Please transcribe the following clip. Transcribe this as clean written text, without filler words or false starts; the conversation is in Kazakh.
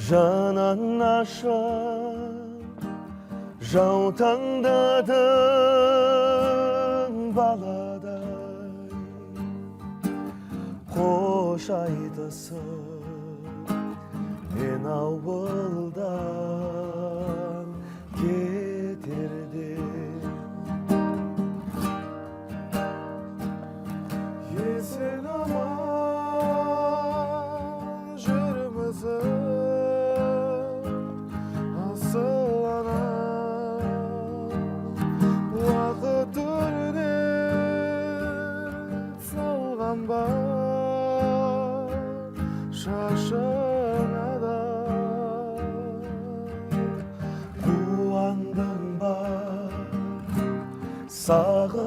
жанан ашып жаутаңдадың баладай, қош айтысып мен ауылдан кетерде. Есен аман жүрмізіп асыл ана, уақыт өрнек салған ба шашыңа да, қуандың ба сағы